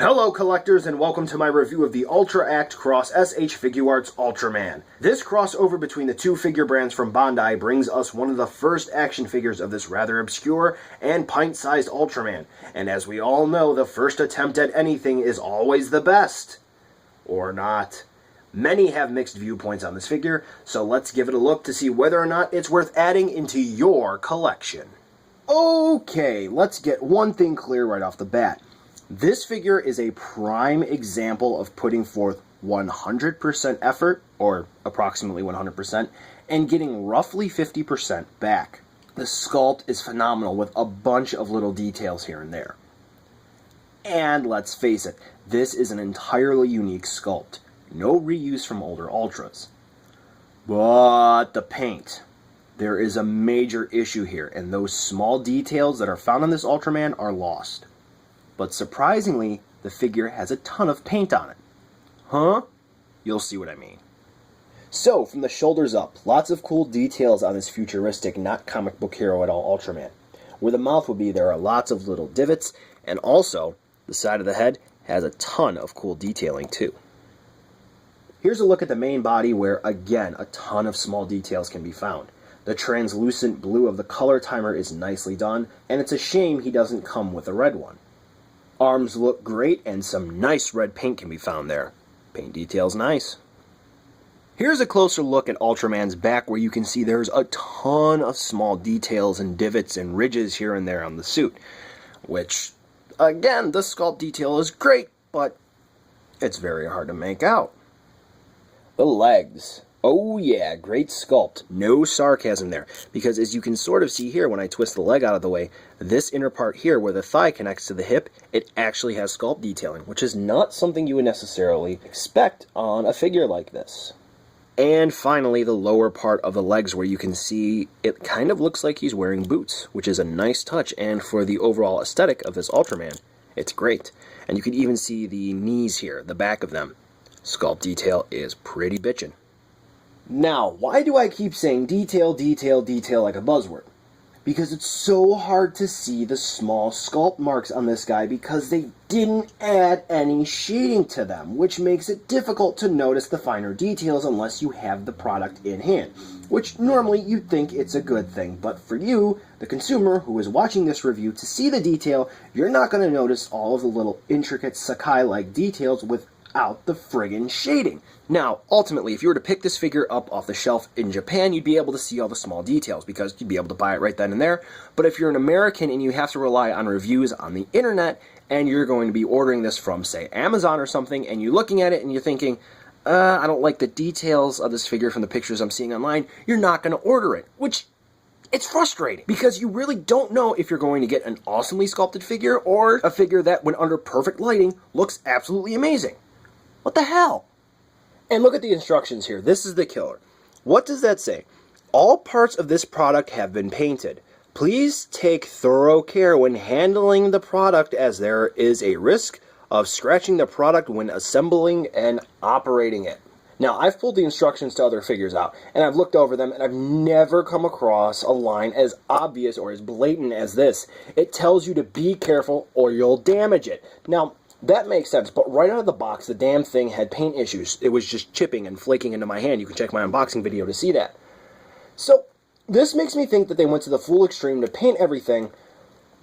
Hello collectors, and welcome to my review of the Ultra Act Cross S.H.Figuarts Ultraman. This crossover between the two figure brands from Bandai brings us one of the first action figures of this rather obscure and pint-sized Ultraman. And as we all know, the first attempt at anything is always the best. Or not. Many have mixed viewpoints on this figure, so let's give it a look to see whether or not it's worth adding into your collection. Okay, let's get one thing clear right off the bat. This figure is a prime example of putting forth 100% effort, or approximately 100%, and getting roughly 50% back. The sculpt is phenomenal with a bunch of little details here and there. And let's face it, this is an entirely unique sculpt. No reuse from older Ultras. But the paint. There is a major issue here, and those small details that are found on this Ultraman are lost. But surprisingly, the figure has a ton of paint on it. Huh? You'll see what I mean. So, from the shoulders up, lots of cool details on this futuristic, not comic book hero at all Ultraman. Where the mouth would be, there are lots of little divots, and also, the side of the head has a ton of cool detailing too. Here's a look at the main body where, again, a ton of small details can be found. The translucent blue of the color timer is nicely done, and it's a shame he doesn't come with a red one. Arms look great, and some nice red paint can be found there. Paint detail's nice. Here's a closer look at Ultraman's back, where you can see there's a ton of small details and divots and ridges here and there on the suit. Which, again, the sculpt detail is great, but it's very hard to make out. The legs. Oh yeah, great sculpt. No sarcasm there, because as you can sort of see here when I twist the leg out of the way, this inner part here where the thigh connects to the hip, it actually has sculpt detailing, which is not something you would necessarily expect on a figure like this. And finally, the lower part of the legs where you can see it kind of looks like he's wearing boots, which is a nice touch, and for the overall aesthetic of this Ultraman, it's great. And you can even see the knees here, the back of them. Sculpt detail is pretty bitchin'. Now, why do I keep saying detail, detail, detail like a buzzword? Because it's so hard to see the small sculpt marks on this guy because they didn't add any shading to them, which makes it difficult to notice the finer details unless you have the product in hand, which normally you'd think it's a good thing, but for you, the consumer who is watching this review, to see the detail, you're not going to notice all of the little intricate Sakai-like details without the friggin' shading. Now, ultimately, if you were to pick this figure up off the shelf in Japan, you'd be able to see all the small details because you'd be able to buy it right then and there. But if you're an American and you have to rely on reviews on the internet, and you're going to be ordering this from, say, Amazon or something, and you're looking at it and you're thinking, I don't like the details of this figure from the pictures I'm seeing online, you're not going to order it, which it's frustrating because you really don't know if you're going to get an awesomely sculpted figure or a figure that, when under perfect lighting, looks absolutely amazing. What the hell? And look at the instructions here. This is the killer. What does that say? All parts of this product have been painted. Please take thorough care when handling the product as there is a risk of scratching the product when assembling and operating it. Now, I've pulled the instructions to other figures out, and I've looked over them, and I've never come across a line as obvious or as blatant as this. It tells you to be careful or you'll damage it. Now, that makes sense, but right out of the box, the damn thing had paint issues. It was just chipping and flaking into my hand. You can check my unboxing video to see that. So, this makes me think that they went to the full extreme to paint everything,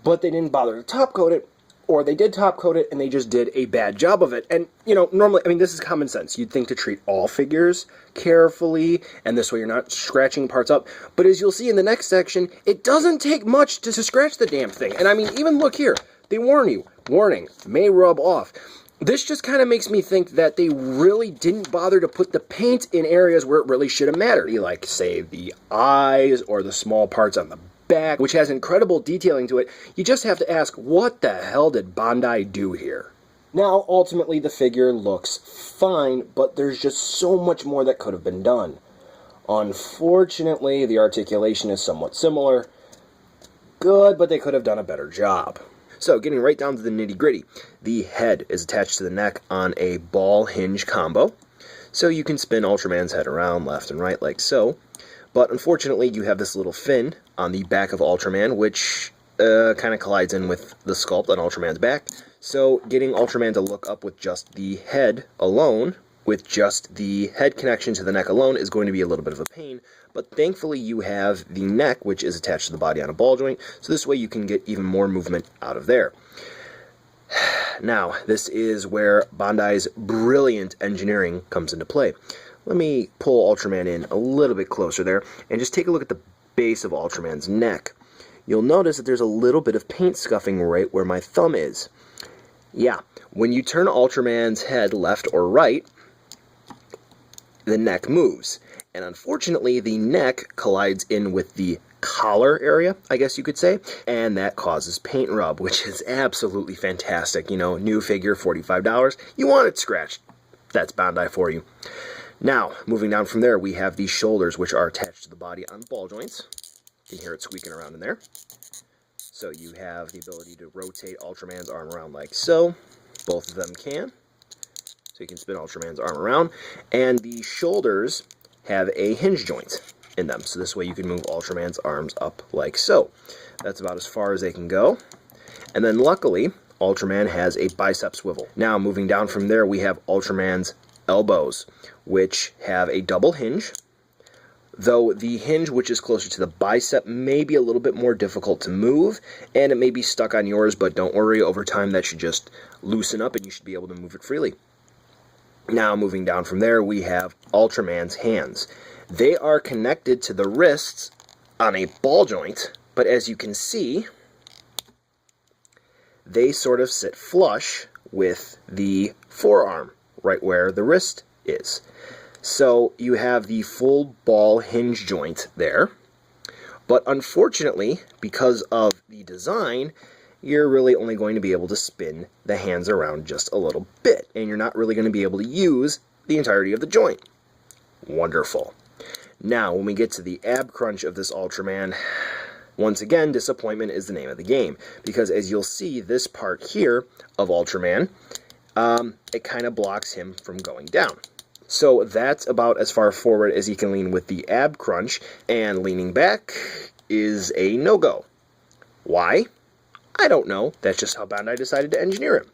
but they didn't bother to top coat it, or they did top coat it and they just did a bad job of it. And, you know, normally, I mean, this is common sense. You'd think to treat all figures carefully, and this way you're not scratching parts up. But as you'll see in the next section, it doesn't take much to scratch the damn thing. And I mean, even look here. They warn you. Warning, may rub off. This just kind of makes me think that they really didn't bother to put the paint in areas where it really should have mattered. Like, say, the eyes or the small parts on the back, which has incredible detailing to it. You just have to ask, what the hell did Bandai do here? Now, ultimately, the figure looks fine, but there's just so much more that could have been done. Unfortunately, the articulation is somewhat similar. Good, but they could have done a better job. So, getting right down to the nitty-gritty, the head is attached to the neck on a ball hinge combo, so you can spin Ultraman's head around left and right like so, but unfortunately you have this little fin on the back of Ultraman, which kind of collides in with the sculpt on Ultraman's back. So getting Ultraman to look up with just the head alone, with just the head connection to the neck alone, is going to be a little bit of a pain. But thankfully you have the neck, which is attached to the body on a ball joint, so this way you can get even more movement out of there. Now, this is where Bandai's brilliant engineering comes into play. Let me pull Ultraman in a little bit closer there, and just take a look at the base of Ultraman's neck. You'll notice that there's a little bit of paint scuffing right where my thumb is. Yeah, when you turn Ultraman's head left or right, the neck moves. And unfortunately, the neck collides in with the collar area, I guess you could say, and that causes paint rub, which is absolutely fantastic. You know, new figure, $45. You want it scratched. That's Bandai for you. Now, moving down from there, we have these shoulders, which are attached to the body on ball joints. You can hear it squeaking around in there. So you have the ability to rotate Ultraman's arm around like so. Both of them can. So you can spin Ultraman's arm around. And the shoulders have a hinge joint in them. So this way you can move Ultraman's arms up like so. That's about as far as they can go. And then luckily, Ultraman has a bicep swivel. Now moving down from there, we have Ultraman's elbows, which have a double hinge. Though the hinge, which is closer to the bicep, may be a little bit more difficult to move, and it may be stuck on yours, but don't worry, over time that should just loosen up and you should be able to move it freely. Now, moving down from there, we have Ultraman's hands. They are connected to the wrists on a ball joint, but as you can see, they sort of sit flush with the forearm, right where the wrist is. So you have the full ball hinge joint there, but unfortunately, because of the design, you're really only going to be able to spin the hands around just a little bit, and you're not really going to be able to use the entirety of the joint. Wonderful. Now, when we get to the ab crunch of this Ultraman, once again, disappointment is the name of the game, because as you'll see, this part here of Ultraman, it kind of blocks him from going down. So that's about as far forward as he can lean with the ab crunch, and leaning back is a no-go. Why? I don't know. That's just how Bandai decided to engineer him.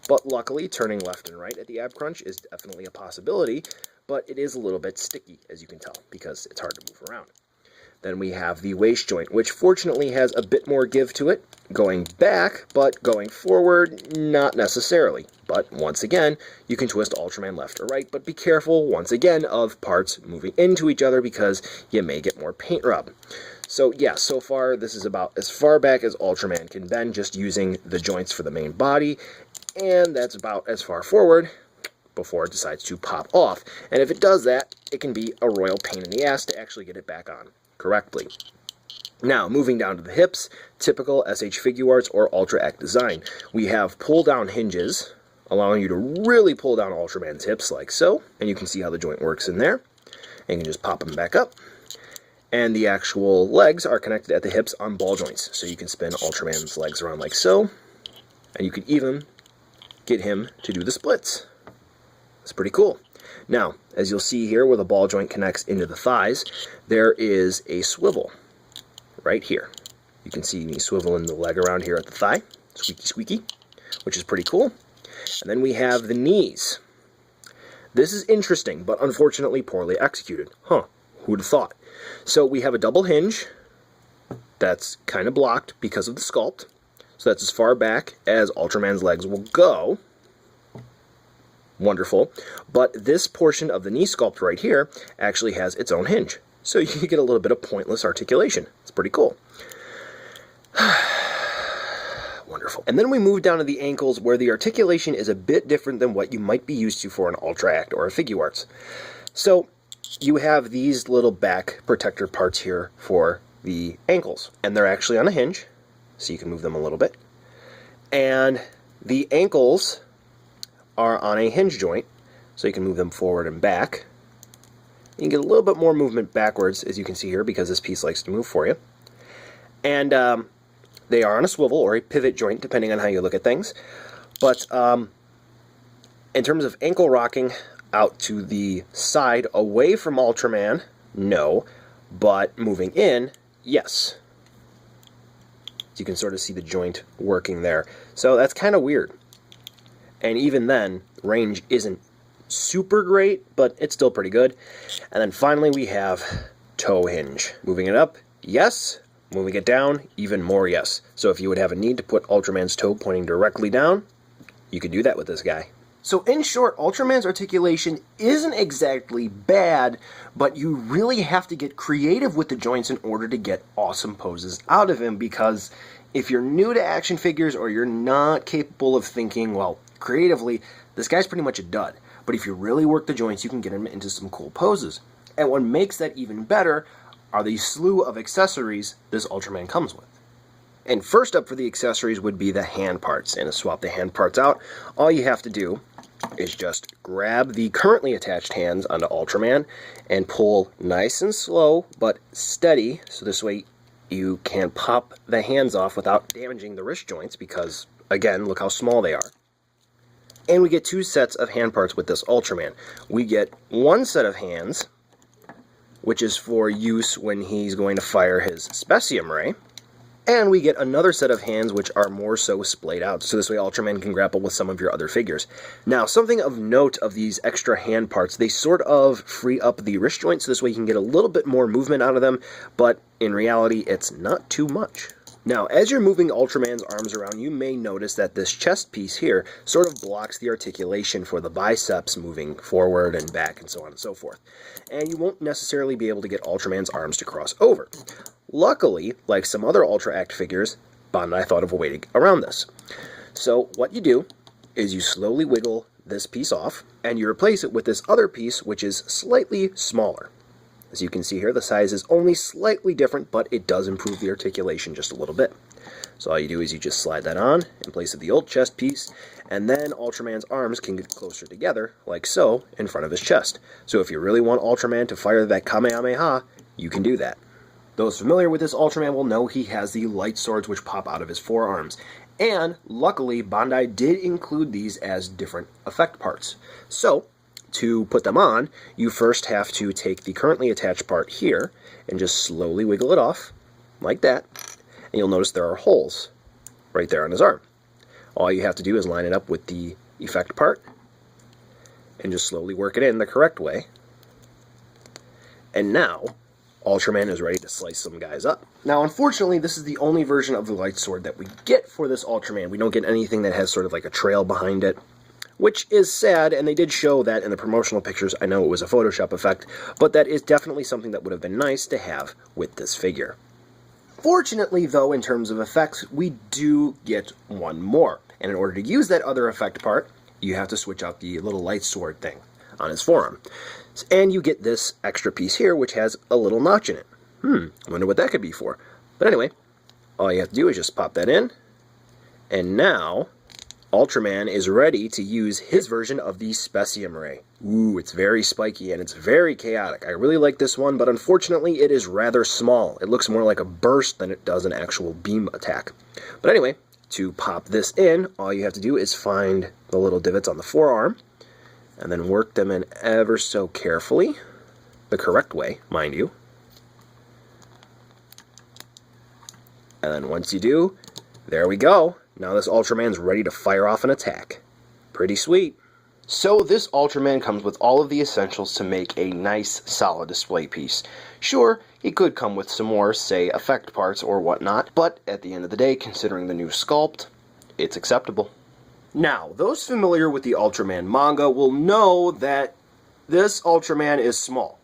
But luckily, turning left and right at the ab crunch is definitely a possibility, but it is a little bit sticky, as you can tell, because it's hard to move around. Then we have the waist joint, which fortunately has a bit more give to it, going back, but going forward, not necessarily. But once again, you can twist Ultraman left or right, but be careful, once again, of parts moving into each other because you may get more paint rub. So yeah, so far this is about as far back as Ultraman can bend, just using the joints for the main body, and that's about as far forward before it decides to pop off. And if it does that, it can be a royal pain in the ass to actually get it back on correctly. Now, moving down to the hips, typical S.H.Figuarts or Ultra Act design. We have pull-down hinges, allowing you to really pull down Ultraman's hips like so, and you can see how the joint works in there. And you can just pop them back up. And the actual legs are connected at the hips on ball joints, so you can spin Ultraman's legs around like so, and you can even get him to do the splits. It's pretty cool. Now, as you'll see here where the ball joint connects into the thighs, there is a swivel right here. You can see me swiveling the leg around here at the thigh, squeaky squeaky, which is pretty cool. And then we have the knees. This is interesting, but unfortunately poorly executed. Who'd have thought? So we have a double hinge that's kind of blocked because of the sculpt. So that's as far back as Ultraman's legs will go. Wonderful. But this portion of the knee sculpt right here actually has its own hinge. So you get a little bit of pointless articulation. It's pretty cool. Wonderful. And then we move down to the ankles, where the articulation is a bit different than what you might be used to for an Ultra Act or a Figuarts. So you have these little back protector parts here for the ankles, and they're actually on a hinge, so you can move them a little bit. And the ankles are on a hinge joint, so you can move them forward and back. You can get a little bit more movement backwards, as you can see here, because this piece likes to move for you. And they are on a swivel or a pivot joint, depending on how you look at things. But in terms of ankle rocking out to the side away from Ultraman, no. But moving in, yes. As you can sort of see the joint working there. So that's kind of weird. And even then, range isn't super great, but it's still pretty good. And then finally we have toe hinge. Moving it up, yes. Moving it down, even more yes. So if you would have a need to put Ultraman's toe pointing directly down, you could do that with this guy. So in short, Ultraman's articulation isn't exactly bad, but you really have to get creative with the joints in order to get awesome poses out of him, because if you're new to action figures or you're not capable of thinking, well, creatively, this guy's pretty much a dud. But if you really work the joints, you can get him into some cool poses. And what makes that even better are the slew of accessories this Ultraman comes with. And first up for the accessories would be the hand parts. And to swap the hand parts out, all you have to do is just grab the currently attached hands onto Ultraman and pull nice and slow but steady, so this way you can pop the hands off without damaging the wrist joints, because again, look how small they are. And we get two sets of hand parts with this Ultraman. We get one set of hands, which is for use when he's going to fire his Specium Ray. And we get another set of hands which are more so splayed out, so this way Ultraman can grapple with some of your other figures. Now, something of note of these extra hand parts, they sort of free up the wrist joints, so this way you can get a little bit more movement out of them, but in reality, it's not too much. Now, as you're moving Ultraman's arms around, you may notice that this chest piece here sort of blocks the articulation for the biceps moving forward and back and so on and so forth. And you won't necessarily be able to get Ultraman's arms to cross over. Luckily, like some other Ultra Act figures, Bandai thought of a way to get around this. So what you do is you slowly wiggle this piece off, and you replace it with this other piece, which is slightly smaller. As you can see here, the size is only slightly different, but it does improve the articulation just a little bit. So all you do is you just slide that on in place of the old chest piece, and then Ultraman's arms can get closer together, like so, in front of his chest. So if you really want Ultraman to fire that Kamehameha, you can do that. Those familiar with this Ultraman will know he has the light swords which pop out of his forearms. And luckily, Bandai did include these as different effect parts. So, to put them on, you first have to take the currently attached part here and just slowly wiggle it off, like that. And you'll notice there are holes right there on his arm. All you have to do is line it up with the effect part and just slowly work it in the correct way. And now, Ultraman is ready to slice some guys up. Now, unfortunately, this is the only version of the light sword that we get for this Ultraman. We don't get anything that has sort of like a trail behind it, which is sad, and they did show that in the promotional pictures. I know it was a Photoshop effect, but that is definitely something that would have been nice to have with this figure. Fortunately, though, in terms of effects, we do get one more. And in order to use that other effect part, you have to switch out the little light sword thing on his forearm. And you get this extra piece here, which has a little notch in it. I wonder what that could be for. But anyway, all you have to do is just pop that in. And now, Ultraman is ready to use his version of the Specium Ray. Ooh, it's very spiky and it's very chaotic. I really like this one, but unfortunately it is rather small. It looks more like a burst than it does an actual beam attack. But anyway, to pop this in, all you have to do is find the little divots on the forearm, and then work them in ever so carefully, the correct way, mind you. And then once you do, there we go. Now this Ultraman's ready to fire off an attack. Pretty sweet. So this Ultraman comes with all of the essentials to make a nice, solid display piece. Sure, he could come with some more, say, effect parts or whatnot, but at the end of the day, considering the new sculpt, it's acceptable. Now, those familiar with the Ultraman manga will know that this Ultraman is small.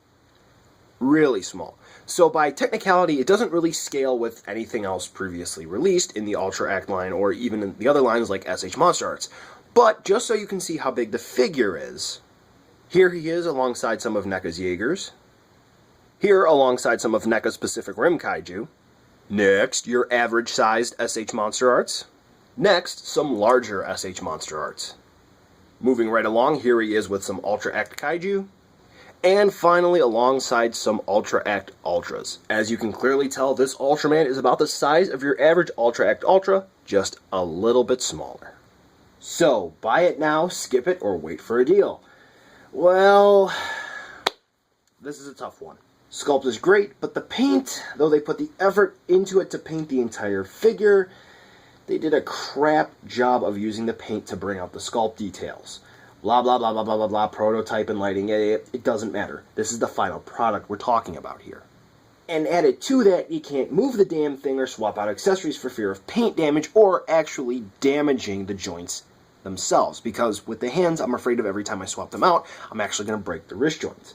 Really small. So by technicality, it doesn't really scale with anything else previously released in the Ultra Act line or even in the other lines like S.H. Monster Arts. But just so you can see how big the figure is, here he is alongside some of NECA's Jaegers. Here alongside some of NECA's Pacific Rim Kaiju. Next, your average-sized S.H. Monster Arts. Next, some larger S.H. Monster Arts. Moving right along, here he is with some Ultra Act Kaiju. And finally, alongside some Ultra Act Ultras. As you can clearly tell, this Ultraman is about the size of your average Ultra Act Ultra, just a little bit smaller. So, buy it now, skip it, or wait for a deal. Well, this is a tough one. Sculpt is great, but the paint, though they put the effort into it to paint the entire figure, they did a crap job of using the paint to bring out the sculpt details. Blah, blah, blah, blah, blah, blah, blah, prototype and lighting, it doesn't matter. This is the final product we're talking about here. And added to that, you can't move the damn thing or swap out accessories for fear of paint damage or actually damaging the joints themselves. Because with the hands, I'm afraid of every time I swap them out, I'm actually going to break the wrist joints.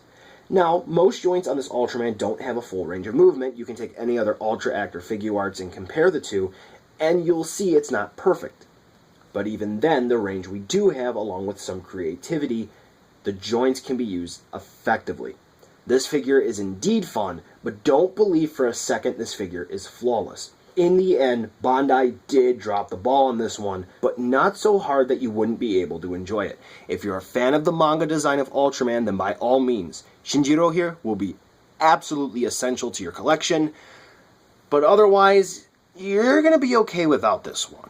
Now, most joints on this Ultraman don't have a full range of movement. You can take any other Ultra Act or Figuarts and compare the two, and you'll see it's not perfect. But even then, the range we do have, along with some creativity, the joints can be used effectively. This figure is indeed fun, but don't believe for a second this figure is flawless. In the end, Bandai did drop the ball on this one, but not so hard that you wouldn't be able to enjoy it. If you're a fan of the manga design of Ultraman, then by all means, Shinjiro here will be absolutely essential to your collection, but otherwise, you're going to be okay without this one.